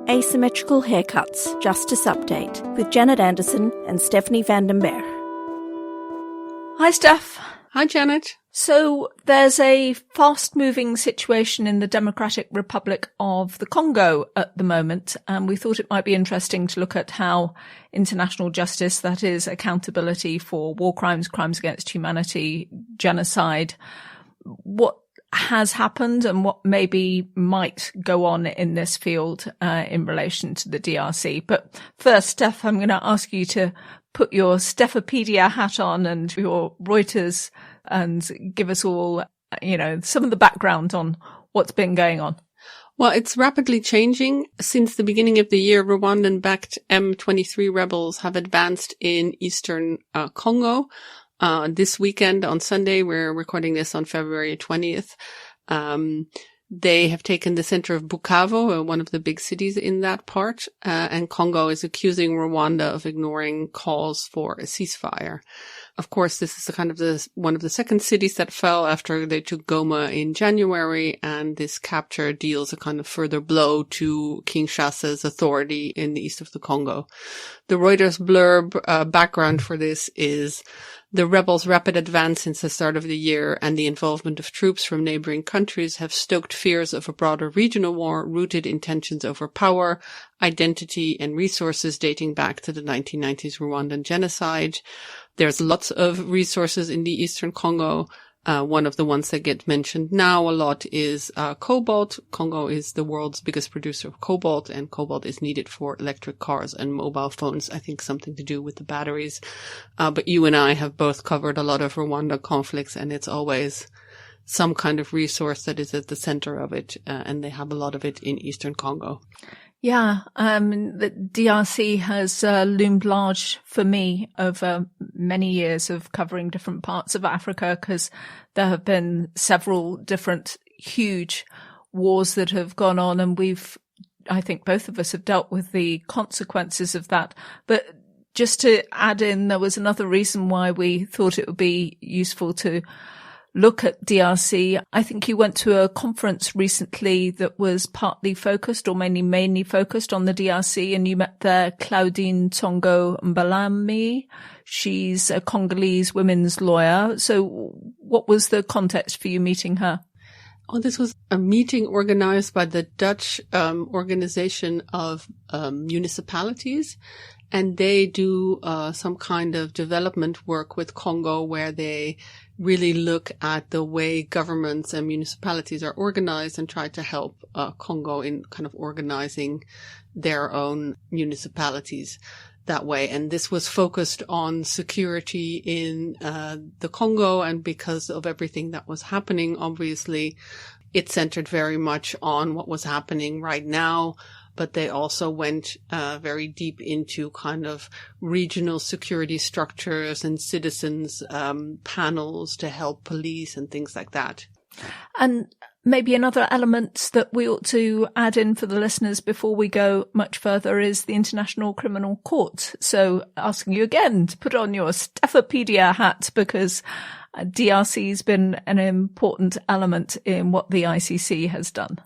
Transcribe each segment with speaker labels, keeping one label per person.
Speaker 1: Asymmetrical Haircuts Justice Update with Janet Anderson and Stephanie van den Berg. Hi, Steph.
Speaker 2: Hi, Janet.
Speaker 1: So there's a fast-moving situation in the Democratic Republic of the Congo at the moment, and we thought it might be interesting to look at how international justice, that is accountability for war crimes, crimes against humanity, genocide, what has happened and what maybe might go on in this field in relation to the DRC. But first, Steph, I'm going to ask you to put your Stephopedia hat on and your Reuters and give us all, some of the background on what's been going on.
Speaker 2: Well, it's rapidly changing. Since the beginning of the year, Rwandan-backed M23 rebels have advanced in eastern Congo. This weekend on Sunday, we're recording this on February 20th. They have taken the center of Bukavu, one of the big cities in that part, and Congo is accusing Rwanda of ignoring calls for a ceasefire. Of course, this is one of the second cities that fell after they took Goma in January, and this capture deals a kind of further blow to Kinshasa's authority in the east of the Congo. The Reuters blurb background for this is the rebels' rapid advance since the start of the year and the involvement of troops from neighboring countries have stoked fears of a broader regional war rooted in tensions over power, identity, and resources dating back to the 1990s Rwandan genocide. There's lots of resources in the eastern Congo. One of the ones that get mentioned now a lot is cobalt. Congo is the world's biggest producer of cobalt, and cobalt is needed for electric cars and mobile phones. I think something to do with the batteries. But you and I have both covered a lot of Rwanda conflicts, and it's always some kind of resource that is at the center of it, and they have a lot of it in eastern Congo.
Speaker 1: Yeah, the DRC has loomed large for me over many years of covering different parts of Africa, because there have been several different huge wars that have gone on, and I think both of us have dealt with the consequences of that. But just to add in, there was another reason why we thought it would be useful to look at DRC. I think you went to a conference recently that was partly focused or mainly focused on the DRC, and you met there Claudine Tsongo Mbalami. She's a Congolese women's lawyer. So what was the context for you meeting her?
Speaker 2: Oh, this was a meeting organized by the Dutch organization of municipalities. And they do some kind of development work with Congo where they really look at the way governments and municipalities are organized and try to help Congo in kind of organizing their own municipalities that way. And this was focused on security in the Congo, and because of everything that was happening, obviously, it centered very much on what was happening right now. But they also went very deep into kind of regional security structures and citizens panels to help police and things like that.
Speaker 1: And maybe another element that we ought to add in for the listeners before we go much further is the International Criminal Court. So asking you again to put on your Stephopedia hat, because DRC has been an important element in what the ICC has done.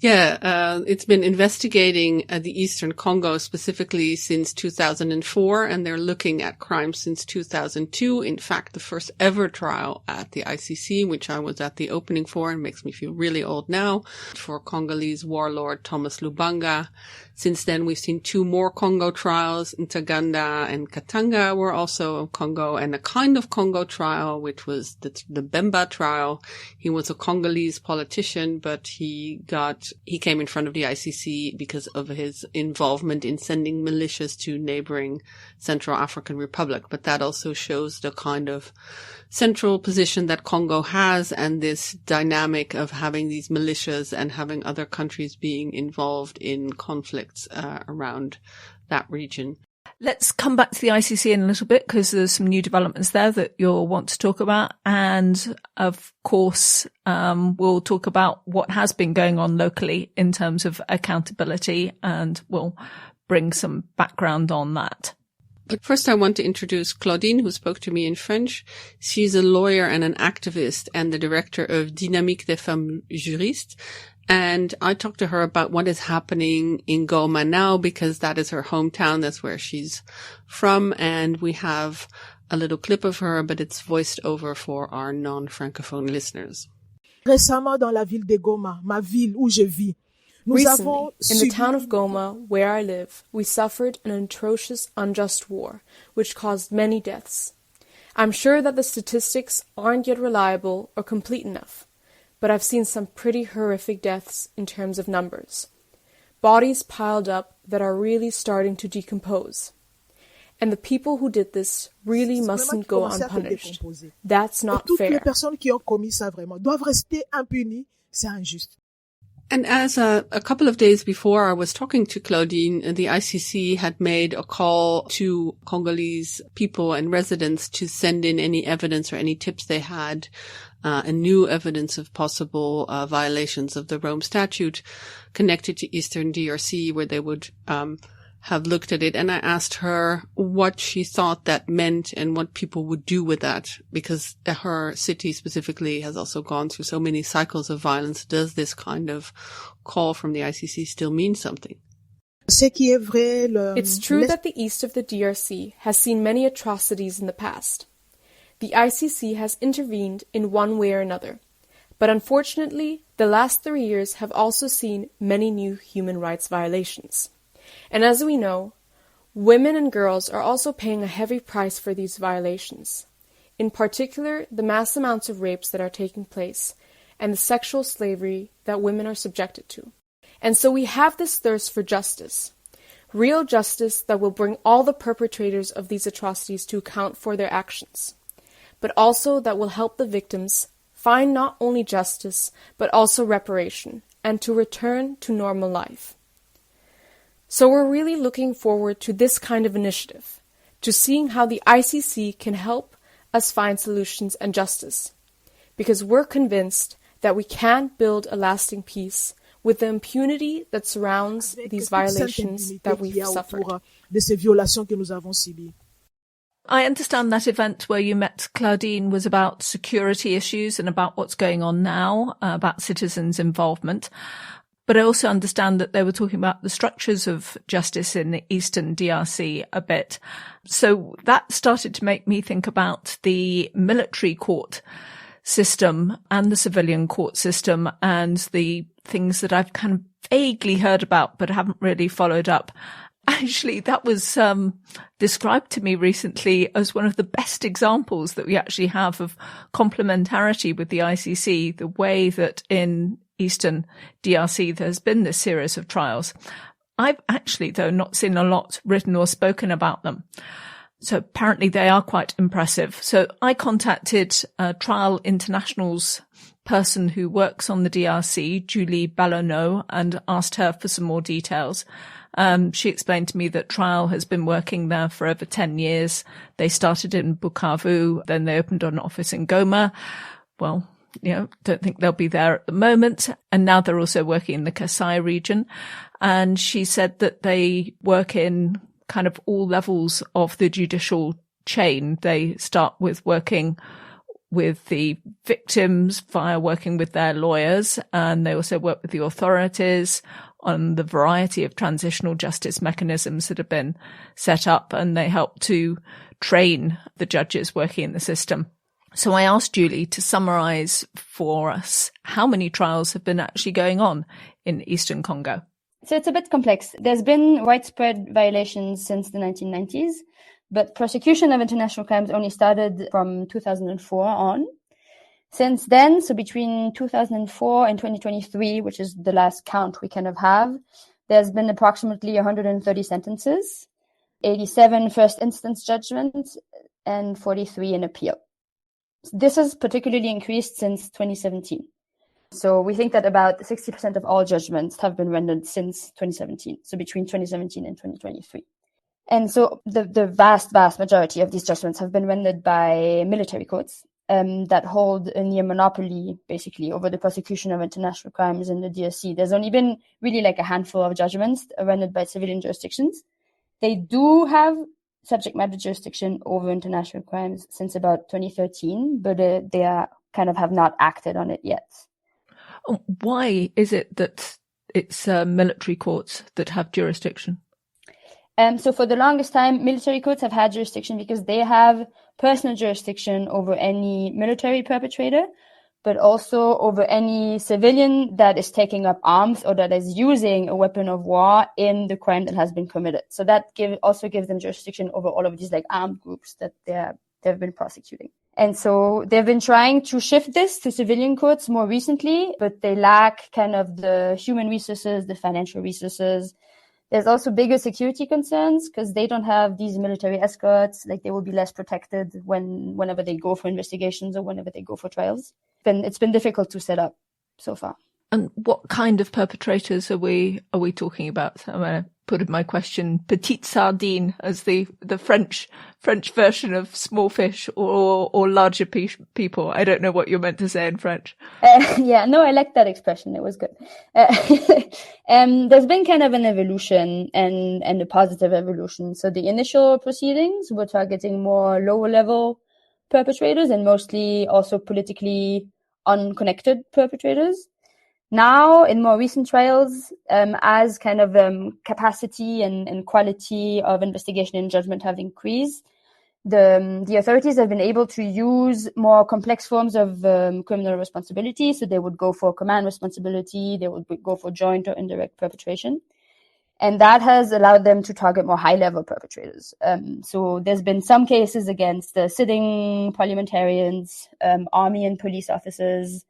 Speaker 2: Yeah, it's been investigating the Eastern Congo specifically since 2004, and they're looking at crimes since 2002. In fact, the first ever trial at the ICC, which I was at the opening for, and makes me feel really old now, for Congolese warlord Thomas Lubanga. Since then, we've seen two more Congo trials. Ntaganda and Katanga were also Congo, and a kind of Congo trial, which was the Bemba trial. He was a Congolese politician, but he came in front of the ICC because of his involvement in sending militias to neighboring Central African Republic. But that also shows the kind of central position that Congo has, and this dynamic of having these militias and having other countries being involved in conflicts around that region.
Speaker 1: Let's come back to the ICC in a little bit, because there's some new developments there that you'll want to talk about. And of course, we'll talk about what has been going on locally in terms of accountability, and we'll bring some background on that.
Speaker 2: But first I want to introduce Claudine, who spoke to me in French. She's a lawyer and an activist and the director of Dynamique des Femmes Juristes. And I talked to her about what is happening in Goma now, because that is her hometown. That's where she's from. And we have a little clip of her, but it's voiced over for our non-francophone listeners.
Speaker 3: Récemment, dans la ville de Goma, ma ville où je vis,
Speaker 4: recently, in the town of Goma, where I live, we suffered an atrocious, unjust war, which caused many deaths. I'm sure that the statistics aren't yet reliable or complete enough, but I've seen some pretty horrific deaths in terms of numbers. Bodies piled up that are really starting to decompose. And the people who did this really mustn't go unpunished. That's not fair.
Speaker 3: Toutes les personnes qui ont commis ça vraiment doivent rester impunies. C'est injuste.
Speaker 2: And as a couple of days before I was talking to Claudine, the ICC had made a call to Congolese people and residents to send in any evidence or any tips they had, and new evidence of possible violations of the Rome Statute connected to Eastern DRC, where they would have looked at it. And I asked her what she thought that meant and what people would do with that, because her city specifically has also gone through so many cycles of violence. Does this kind of call from the ICC still mean something?
Speaker 4: It's true that the east of the DRC has seen many atrocities in the past. The ICC has intervened in one way or another. But unfortunately, the last 3 years have also seen many new human rights violations. And as we know, women and girls are also paying a heavy price for these violations. In particular, the mass amounts of rapes that are taking place and the sexual slavery that women are subjected to. And so we have this thirst for justice. Real justice that will bring all the perpetrators of these atrocities to account for their actions, but also that will help the victims find not only justice, but also reparation, and to return to normal life. So we're really looking forward to this kind of initiative, to seeing how the ICC can help us find solutions and justice, because we're convinced that we can't build a lasting peace with the impunity that surrounds these violations that we've suffered.
Speaker 1: I understand that event where you met Claudine was about security issues and about what's going on now, about citizens' involvement. But I also understand that they were talking about the structures of justice in the Eastern DRC a bit. So that started to make me think about the military court system and the civilian court system and the things that I've kind of vaguely heard about but haven't really followed up. Actually, that was described to me recently as one of the best examples that we actually have of complementarity with the ICC, the way that in Eastern DRC there's been this series of trials. I've actually, though, not seen a lot written or spoken about them. So apparently they are quite impressive. So I contacted Trial International's person who works on the DRC, Julie Ballonneau, and asked her for some more details. She explained to me that Trial has been working there for over 10 years. They started in Bukavu, then they opened an office in Goma. Well, don't think they'll be there at the moment. And now they're also working in the Kasai region. And she said that they work in kind of all levels of the judicial chain. They start with working with the victims via working with their lawyers, and they also work with the authorities on the variety of transitional justice mechanisms that have been set up, and they help to train the judges working in the system. So I asked Julie to summarize for us how many trials have been actually going on in Eastern Congo.
Speaker 5: So it's a bit complex. There's been widespread violations since the 1990s, but prosecution of international crimes only started from 2004 on. Since then, so between 2004 and 2023, which is the last count we kind of have, there's been approximately 130 sentences, 87 first instance judgments, and 43 in appeal. This has particularly increased since 2017. So we think that about 60% of all judgments have been rendered since 2017, so between 2017 and 2023. And so the vast majority of these judgments have been rendered by military courts that hold a near monopoly, basically, over the prosecution of international crimes in the DRC. There's only been really like a handful of judgments rendered by civilian jurisdictions. They do have subject matter jurisdiction over international crimes since about 2013, but they have not acted on it yet.
Speaker 1: Why is it that it's military courts that have jurisdiction?
Speaker 5: So for the longest time, military courts have had jurisdiction because they have personal jurisdiction over any military perpetrator, but also over any civilian that is taking up arms or that is using a weapon of war in the crime that has been committed. So that also gives them jurisdiction over all of these like armed groups that they've been prosecuting. And so they've been trying to shift this to civilian courts more recently, but they lack kind of the human resources, the financial resources. There's also bigger security concerns because they don't have these military escorts. Like they will be less protected whenever they go for investigations or whenever they go for trials. It's been difficult to set up so far.
Speaker 1: And what kind of perpetrators are we talking about? I'm going to put in my question, petite sardine as the French version of small fish or larger people. I don't know what you're meant to say in French.
Speaker 5: No, I like that expression. It was good. There's been kind of an evolution and a positive evolution. So the initial proceedings were targeting more lower level perpetrators and mostly also politically unconnected perpetrators. Now, in more recent trials, as kind of capacity and quality of investigation and judgment have increased, the authorities have been able to use more complex forms of criminal responsibility. So they would go for command responsibility, they would go for joint or indirect perpetration. And that has allowed them to target more high-level perpetrators. So there's been some cases against the sitting parliamentarians, army and police officers,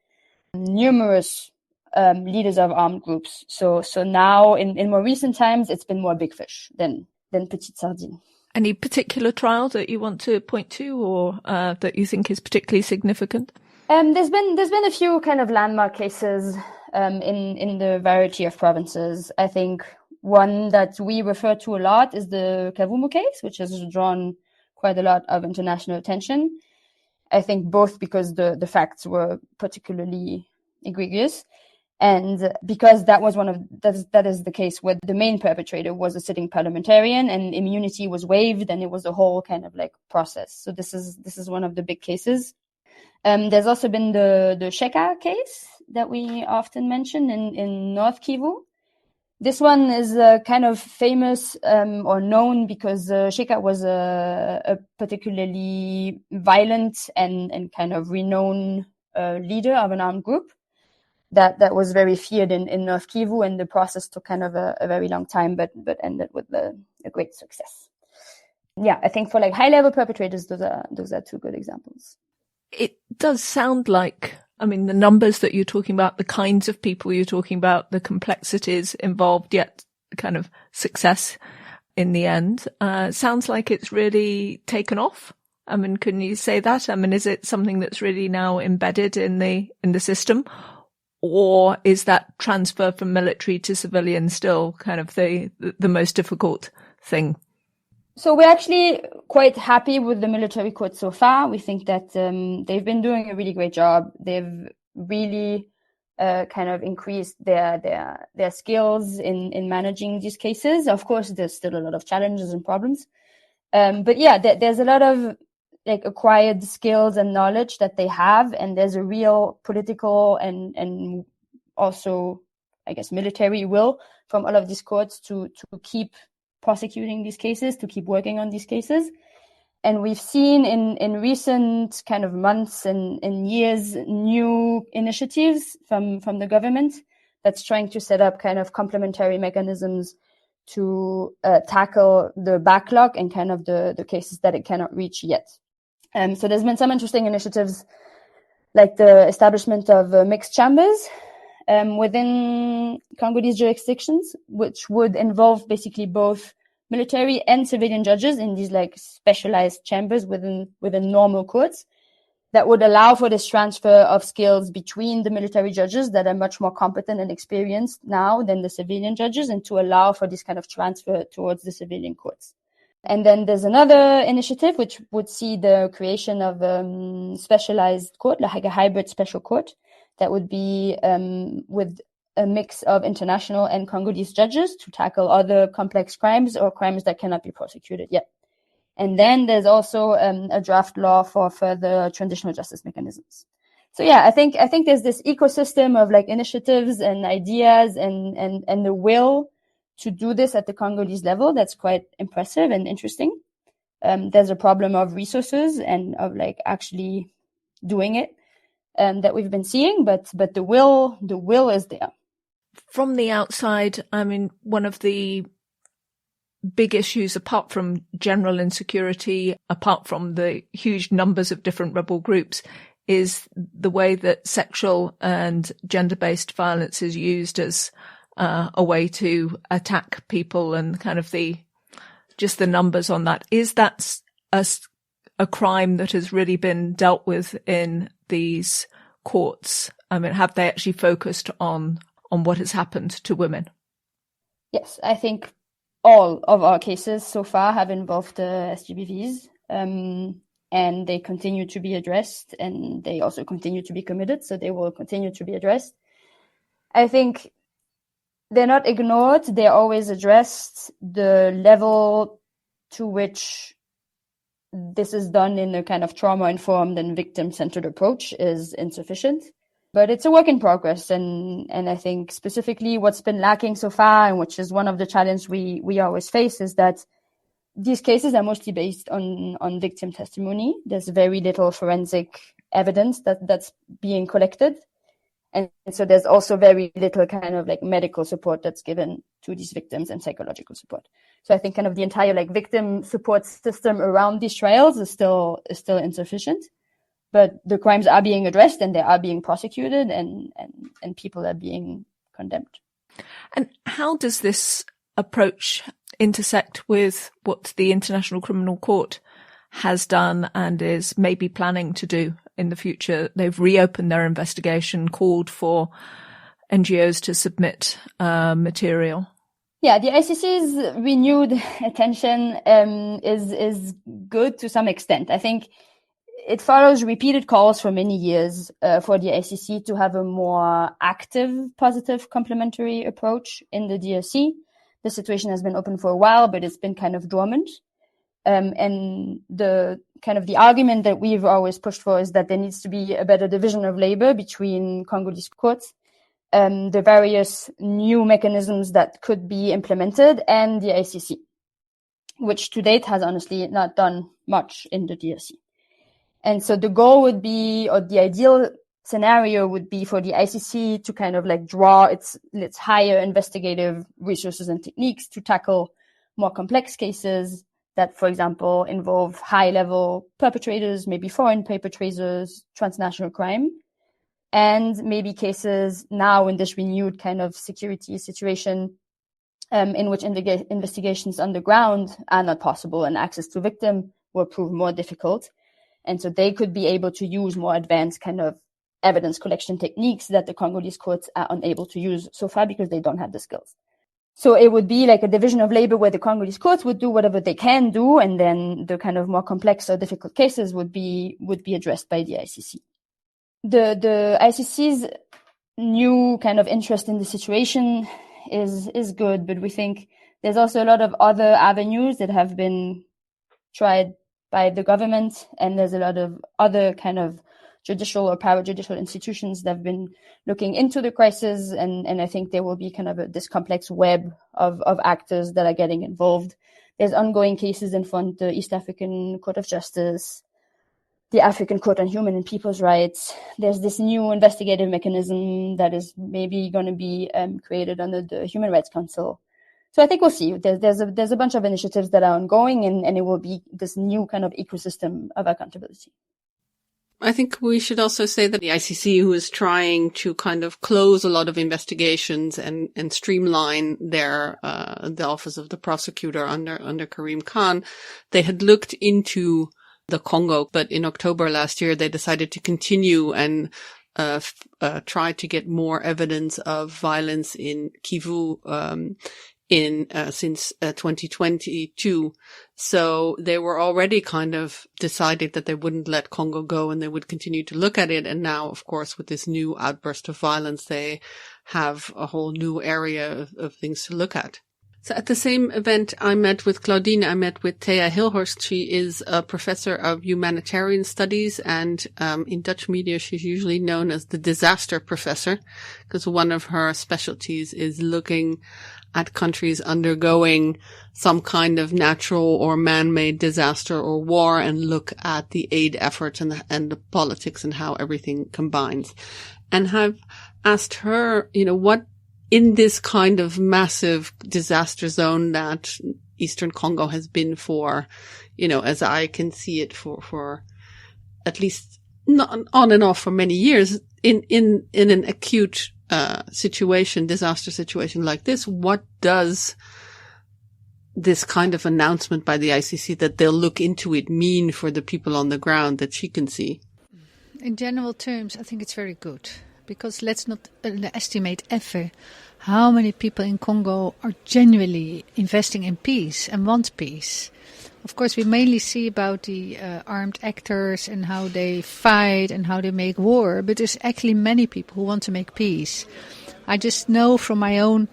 Speaker 5: numerous leaders of armed groups. So now in more recent times, it's been more big fish than petite sardine.
Speaker 1: Any particular trial that you want to point to or that you think is particularly significant?
Speaker 5: There's been a few kind of landmark cases in the variety of provinces. I think one that we refer to a lot is the Kavumu case, which has drawn quite a lot of international attention. I think both because the facts were particularly egregious, and because that is the case where the main perpetrator was a sitting parliamentarian and immunity was waived, and it was a whole kind of like process. So this is one of the big cases. There's also been the Sheka case that we often mention in North Kivu. This one is kind of famous or known because Sheka was a particularly violent and kind of renowned leader of an armed group that was very feared in North Kivu, and the process took kind of a very long time, but ended with a great success. Yeah, I think for like high-level perpetrators, those are two good examples.
Speaker 1: It does sound like, I mean, the numbers that you're talking about, the kinds of people you're talking about, the complexities involved, yet kind of success in the end, sounds like it's really taken off. I mean, can you say that? I mean, is it something that's really now embedded in the system? Or is that transfer from military to civilian still kind of the most difficult thing?
Speaker 5: So we're actually quite happy with the military court so far. We think that they've been doing a really great job. They've really kind of increased their skills in managing these cases. Of course, there's still a lot of challenges and problems. But yeah, there's a lot of like acquired skills and knowledge that they have, and there's a real political and also, I guess, military will from all of these courts to keep prosecuting these cases, to keep working on these cases. And we've seen in recent kind of months and years new initiatives from the government that's trying to set up kind of complementary mechanisms to tackle the backlog and kind of the cases that it cannot reach yet. So there's been some interesting initiatives like the establishment of mixed chambers within Congolese jurisdictions, which would involve basically both military and civilian judges in these like specialized chambers within normal courts that would allow for this transfer of skills between the military judges that are much more competent and experienced now than the civilian judges, and to allow for this kind of transfer towards the civilian courts. And then there's another initiative which would see the creation of specialized court, like a hybrid special court that would be with a mix of international and Congolese judges to tackle other complex crimes or crimes that cannot be prosecuted yet. And then there's also a draft law for further transitional justice mechanisms. So yeah, I think there's this ecosystem of like initiatives and ideas and the will to do this at the Congolese level that's quite impressive and interesting. There's a problem of resources and of like actually doing it that we've been seeing, but the will is there.
Speaker 1: From the outside, I mean, one of the big issues, apart from general insecurity, apart from the huge numbers of different rebel groups, is the way that sexual and gender-based violence is used as a way to attack people, and kind of the numbers on that. Is that a crime that has really been dealt with in these courts? I mean, have they actually focused on what has happened to women?
Speaker 5: Yes, I think all of our cases so far have involved SGBVs. And they continue to be addressed, and they also continue to be committed, so they will continue to be addressed. I think they're not ignored, they're always addressed. The level to which this is done in a kind of trauma-informed and victim-centered approach is insufficient. But it's a work in progress, and I think specifically what's been lacking so far, and which is one of the challenges we always face, is that these cases are mostly based on victim testimony. There's very little forensic evidence that's being collected. And so there's also very little kind of like medical support that's given to these victims and psychological support. So I think kind of the entire like victim support system around these trials is still insufficient. But the crimes are being addressed, and they are being prosecuted, and people are being condemned.
Speaker 1: And how does this approach intersect with what the International Criminal Court has done and is maybe planning to do in the future? They've reopened their investigation, called for NGOs to submit material.
Speaker 5: Yeah, the ICC's renewed attention is good to some extent. I think it follows repeated calls for many years for the ICC to have a more active, positive, complementary approach in the DRC. The situation has been open for a while, but it's been kind of dormant. And the kind of the argument that we've always pushed for is that there needs to be a better division of labor between Congolese courts, the various new mechanisms that could be implemented, and the ICC, which to date has honestly not done much in the DRC. And so the goal would be, or the ideal scenario would be, for the ICC to kind of like draw its higher investigative resources and techniques to tackle more complex cases that, for example, involve high-level perpetrators, maybe foreign perpetrators, transnational crime, and maybe cases now in this renewed kind of security situation in which investigations on the ground are not possible and access to victim will prove more difficult. And so they could be able to use more advanced kind of evidence collection techniques that the Congolese courts are unable to use so far because they don't have the skills. So it would be like a division of labor where the Congolese courts would do whatever they can do, and then the kind of more complex or difficult cases would be addressed by the ICC. The ICC's new kind of interest in the situation is good, but we think there's also a lot of other avenues that have been tried by the government, and there's a lot of other kind of judicial or parajudicial institutions that have been looking into the crisis, and I think there will be kind of this complex web of actors that are getting involved. There's ongoing cases in front of the East African Court of Justice, the African Court on Human and People's Rights. There's this new investigative mechanism that is maybe going to be created under the Human Rights Council. So I think we'll see. There's a bunch of initiatives that are ongoing, and it will be this new kind of ecosystem of accountability.
Speaker 2: I think we should also say that the ICC, who is trying to kind of close a lot of investigations and streamline their the office of the prosecutor under Karim Khan, they had looked into the Congo, but in October last year they decided to continue and try to get more evidence of violence in Kivu since 2022. So they were already kind of decided that they wouldn't let Congo go and they would continue to look at it. And now, of course, with this new outburst of violence, they have a whole new area of things to look at. So at the same event, I met with Thea Hilhorst. She is a professor of humanitarian studies, and in Dutch media, she's usually known as the disaster professor, because one of her specialties is looking at countries undergoing some kind of natural or man-made disaster or war, and look at the aid efforts and the politics and how everything combines. And have asked her, what in this kind of massive disaster zone that Eastern Congo has been for, as I can see it for at least not on and off for many years, in an acute disaster situation like this, what does this kind of announcement by the ICC that they'll look into it mean for the people on the ground that she can see?
Speaker 6: In general terms, I think it's very good, because let's not underestimate ever how many people in Congo are genuinely investing in peace and want peace. Of course, we mainly see about the armed actors and how they fight and how they make war, but there's actually many people who want to make peace. I just know from my own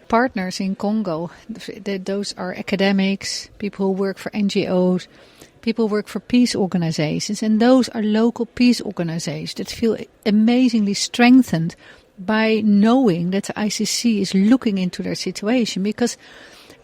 Speaker 6: partners in Congo that those are academics, people who work for NGOs, people who work for peace organizations, and those are local peace organizations that feel amazingly strengthened by knowing that the ICC is looking into their situation, because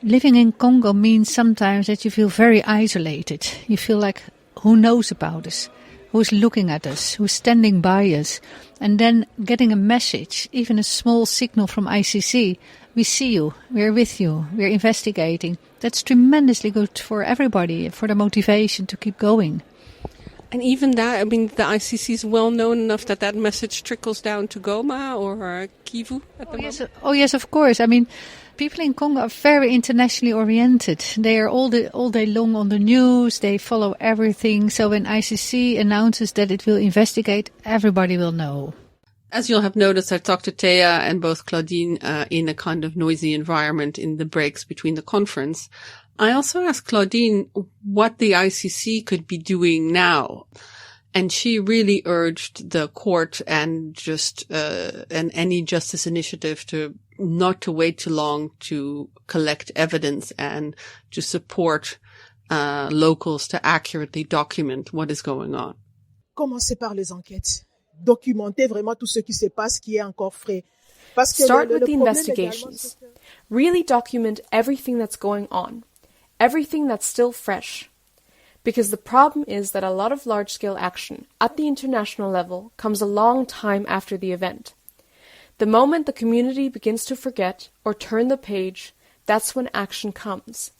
Speaker 6: living in Congo means sometimes that you feel very isolated. You feel like, who knows about us? Who's looking at us? Who's standing by us? And then getting a message, even a small signal from ICC, we see you, we're with you, we're investigating. That's tremendously good for everybody, for the motivation to keep going.
Speaker 2: And even that, the ICC is well known enough that message trickles down to Goma or Kivu at the moment?
Speaker 6: Yes, of course. People in Congo are very internationally oriented. They are all day long on the news. They follow everything. So when ICC announces that it will investigate, everybody will know.
Speaker 2: As you'll have noticed, I talked to Thea and both Claudine in a kind of noisy environment in the breaks between the conference. I also asked Claudine what the ICC could be doing now. And she really urged the court and and any justice initiative not to wait too long to collect evidence and to support locals to accurately document what is going on.
Speaker 3: Commencez par les enquêtes. Documentez vraiment tout ce qui se passe qui est encore frais.
Speaker 4: Start with the investigations. Really document everything that's going on. Everything that's still fresh. Because the problem is that a lot of large-scale action at the international level comes a long time after the event. The moment the community begins to forget or turn the page, that's when action comes.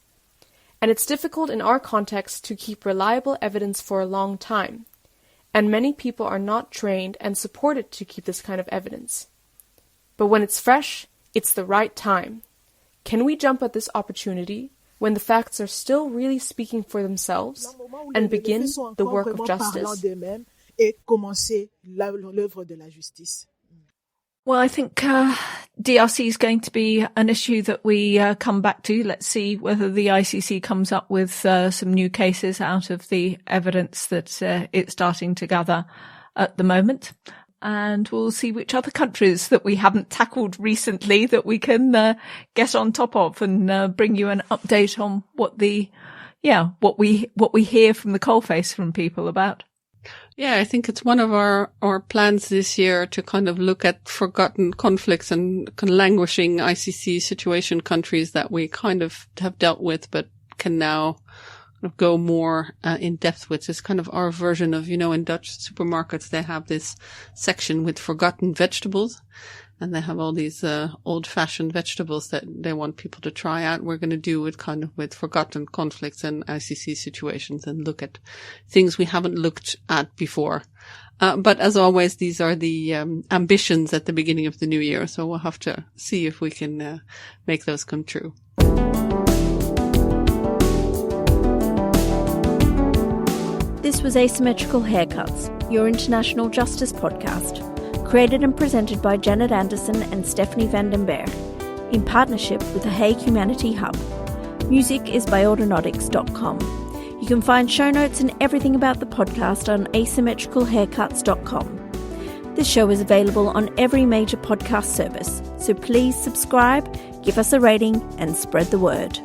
Speaker 4: And it's difficult in our context to keep reliable evidence for a long time. And many people are not trained and supported to keep this kind of evidence. But when it's fresh, it's the right time. Can we jump at this opportunity when the facts are still really speaking for themselves and begin the work of justice?
Speaker 1: Well, I think DRC is going to be an issue that we come back to. Let's see whether the ICC comes up with some new cases out of the evidence that it's starting to gather at the moment. And we'll see which other countries that we haven't tackled recently that we can get on top of and bring you an update on what we hear from the coalface from people about.
Speaker 2: Yeah, I think it's one of our plans this year to kind of look at forgotten conflicts and languishing ICC situation countries that we kind of have dealt with, but can now go more in depth with. It's kind of our version of, in Dutch supermarkets, they have this section with forgotten vegetables. And they have all these old-fashioned vegetables that they want people to try out. We're going to do it kind of with forgotten conflicts and ICC situations and look at things we haven't looked at before. But as always, these are the ambitions at the beginning of the new year. So we'll have to see if we can make those come true.
Speaker 7: This was Asymmetrical Haircuts, your international justice podcast. Created and presented by Janet Anderson and Stephanie van den Berg, in partnership with the Hague Humanity Hub. Music is by Autonautics.com. You can find show notes and everything about the podcast on asymmetricalhaircuts.com. This show is available on every major podcast service, so please subscribe, give us a rating and spread the word.